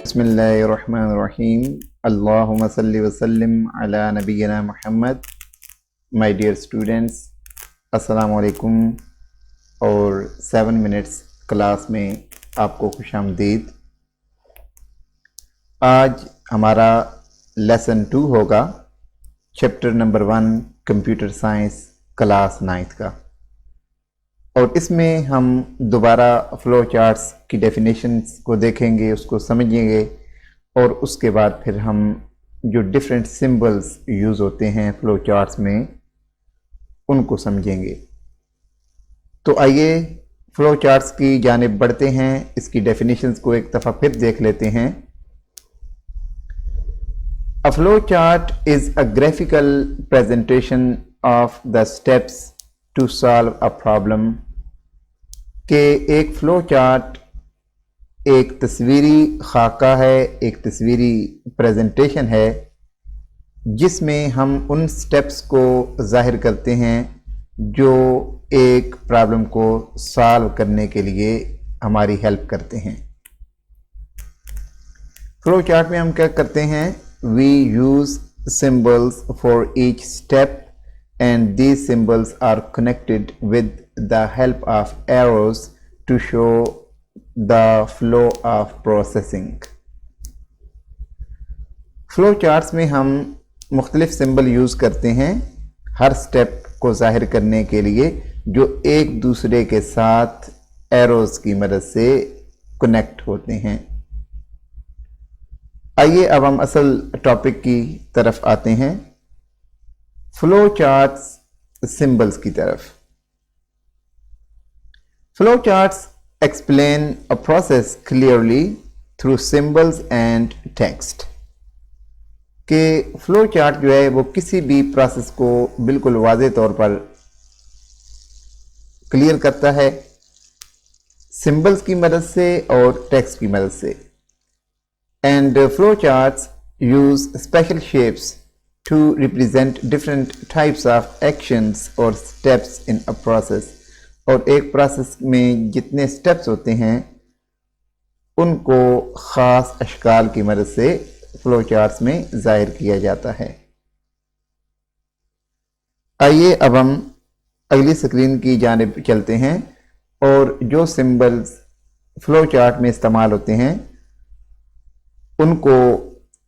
बिस्मिल्लाहिर्रहमानिर्रहीम। अल्लाहुम्मा सल्लि वसल्लिम अला नबिय्यिना मुहम्मद। माय डियर स्टूडेंट्स, अस्सलाम वालेकुम और 7 मिनट्स क्लास में आपको खुशामदीद। आज हमारा लेसन 2 होगा, chapter number 1 computer science class 9th का, और इसमें हम दोबारा फ्लो चार्ट्स की डेफिनेशंस को देखेंगे, उसको समझेंगे, और उसके बाद फिर हम जो डिफरेंट सिंबल्स यूज़ होते हैं फ्लो चार्ट्स में उनको समझेंगे। तो आइए फ्लो चार्ट्स की जानिब बढ़ते हैं, इसकी डेफिनेशंस को एक दफ़ा फिर देख लेते हैं। A flow chart is a graphical presentation of the steps to solve a problem, कि एक फ़्लो चार्ट एक तस्वीरी खाका है, एक तस्वीरी प्रेजेंटेशन है जिसमें हम उन स्टेप्स को ज़ाहिर करते हैं जो एक प्रॉब्लम को सॉल्व करने के लिए हमारी हेल्प करते हैं। फ़्लो चार्ट में हम क्या करते हैं, we use symbols for each step and these symbols are connected with the help of arrows to show the flow of processing. Flow charts में हम मुख्तलिफ सिंबल यूज़ करते हैं हर स्टेप को ज़ाहिर करने के लिए, जो एक दूसरे के साथ एरोज़ की मदद से कनेक्ट होते हैं। आइए अब हम असल टॉपिक की तरफ आते हैं, फ्लो चार्ट्स सिंबल्स की तरफ। Flow charts explain a process clearly through symbols and text, कि फ्लो चार्ट जो है वो किसी भी प्रोसेस को बिल्कुल वाज़ेह तौर पर क्लियर करता है सिंबल्स की मदद से और टेक्स्ट की मदद से। And flow charts use special shapes to represent different types of actions or steps in a process, और एक प्रोसेस में जितने स्टेप्स होते हैं उनको ख़ास अशकाल की मदद से फ्लो चार्ट्स में ज़ाहिर किया जाता है। आइए अब हम अगली स्क्रीन की जानिब चलते हैं और जो सिंबल्स फ्लो चार्ट में इस्तेमाल होते हैं उनको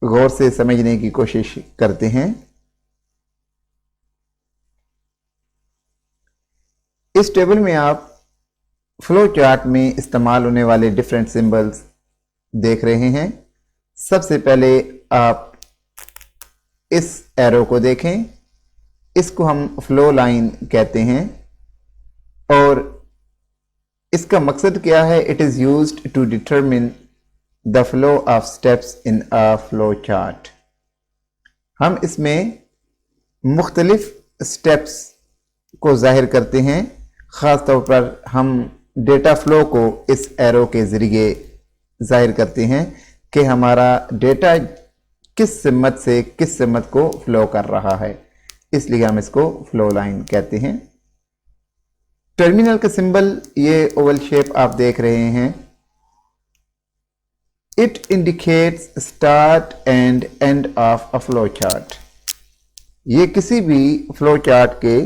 गौर से समझने की कोशिश करते हैं। इस टेबल में आप फ्लो चार्ट में इस्तेमाल होने वाले डिफरेंट सिंबल्स देख रहे हैं। सबसे पहले आप इस एरो को देखें, इसको हम फ्लो लाइन कहते हैं, और इसका मकसद क्या है, it is used to determine the flow of steps in a flow chart. हम इसमें मुख्तलिफ स्टेप्स को जाहिर करते हैं, ख़ास तौर पर हम डेटा फ्लो को इस एरो के ज़रिए जाहिर करते हैं कि हमारा डेटा किस सिमत से किस सिमत को फ्लो कर रहा है, इसलिए हम इसको फ्लो लाइन कहते हैं। टर्मिनल का सिंबल ये ओवल शेप आप देख रहे हैं, It indicates start and end of a flow chart. ये किसी भी फ्लो चार्ट के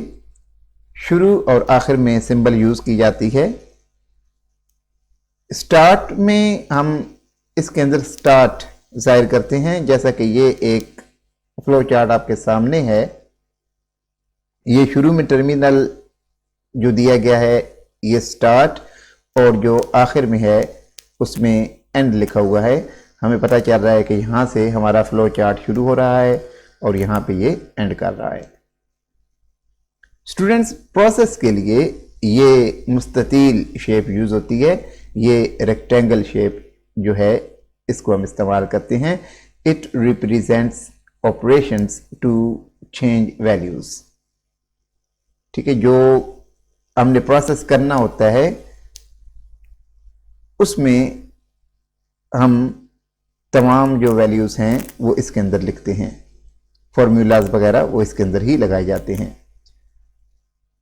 शुरू और आखिर में सिंबल यूज की जाती है। स्टार्ट में हम इसके अंदर स्टार्ट जाहिर करते हैं, जैसा कि ये एक फ्लो चार्ट आपके सामने है। ये शुरू में टर्मिनल जो दिया गया है ये स्टार्ट, और जो आखिर में है उसमें एंड लिखा हुआ है। हमें पता चल रहा है कि यहाँ से हमारा फ्लो चार्ट शुरू हो रहा है और यहाँ पे ये एंड कर रहा है। स्टूडेंट्स, प्रोसेस के लिए ये मुस्ततील शेप यूज होती है, ये रेक्टेंगल शेप जो है इसको हम इस्तेमाल करते हैं। It represents operations to change values. ठीक है, जो हमने प्रोसेस करना होता है उसमें हम तमाम जो वैल्यूज़ हैं वो इसके अंदर लिखते हैं, फॉर्मूलाज वगैरह वो इसके अंदर ही लगाए जाते हैं।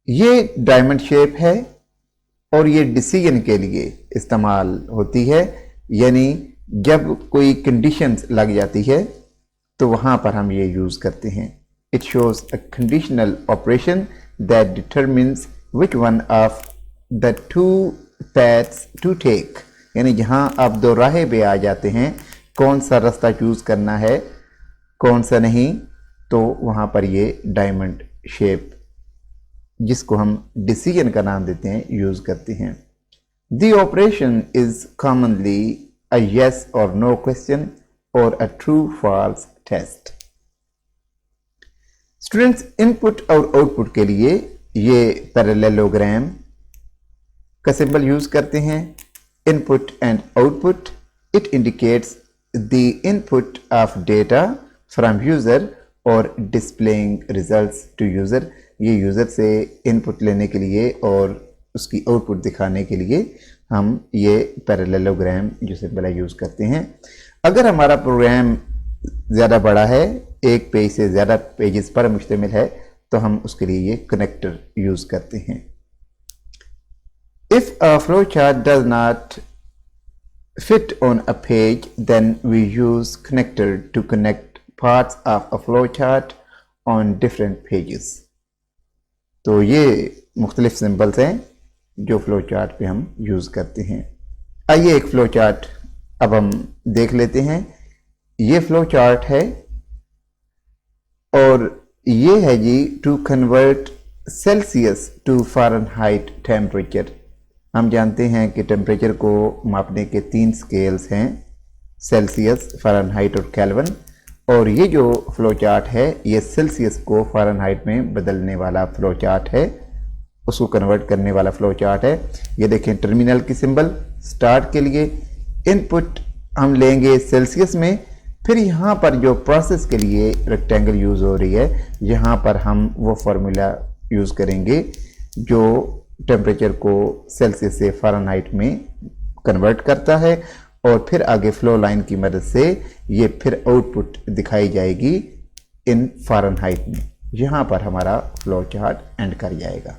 ये डायमंड शेप है और ये डिसीजन के लिए इस्तेमाल होती है, यानी जब कोई कंडीशंस लग जाती है तो वहाँ पर हम ये यूज़ करते हैं। It shows a conditional operation that determines which one of the two paths to take, यानी जहाँ आप दो राहें पे आ जाते हैं, कौन सा रास्ता चूज़ करना है कौन सा नहीं, तो वहाँ पर ये डायमंड शेप, जिसको हम डिसीजन का नाम देते हैं, यूज़ करते हैं। The operation is commonly a yes और नो क्वेश्चन और a true false test. Students, input और आउटपुट के लिए ये पैरेललोग्राम का सिंबल यूज करते हैं। Input and output, it indicates the input of data from user और डिस्प्लेइंग रिजल्ट्स टू यूजर। ये यूजर से इनपुट लेने के लिए और उसकी आउटपुट दिखाने के लिए हम ये पैरेललोग्राम जो सिंबल है यूज करते हैं। अगर हमारा प्रोग्राम ज़्यादा बड़ा है, एक पेज से ज़्यादा पेजेस पर मुश्तमिल है, तो हम उसके लिए ये कनेक्टर यूज़ करते हैं। If a flow chart does not fit on a page, then we use connector to connect parts of a flow chart on different pages. तो ये मुख्तलिफ सिंबल्स हैं जो फ्लो चार्ट पे हम यूज़ करते हैं। आइए एक फ्लो चार्ट अब हम देख लेते हैं। ये फ्लो चार्ट है और ये है जी to convert Celsius to Fahrenheit temperature. हम जानते हैं कि टेम्परेचर को मापने के 3 स्केल्स हैं, सेल्सियस, फ़ारेनहाइट और केल्विन। और ये जो फ्लो चार्ट है ये सेल्सियस को फ़ारेनहाइट में बदलने वाला फ्लो चार्ट है, उसको कन्वर्ट करने वाला फ्लो चार्ट है। ये देखें टर्मिनल की सिंबल स्टार्ट के लिए इनपुट हम लेंगे सेल्सियस में, फिर यहाँ पर जो प्रोसेस के लिए रेक्टेंगल यूज़ हो रही है, यहाँ पर हम वो फार्मूला यूज़ करेंगे जो टेम्परेचर को सेल्सियस से फ़ारेनहाइट में कन्वर्ट करता है। और फिर आगे फ्लो लाइन की मदद से ये फिर आउटपुट दिखाई जाएगी इन फ़ारेनहाइट में। यहाँ पर हमारा फ्लो चार्ट एंड कर जाएगा।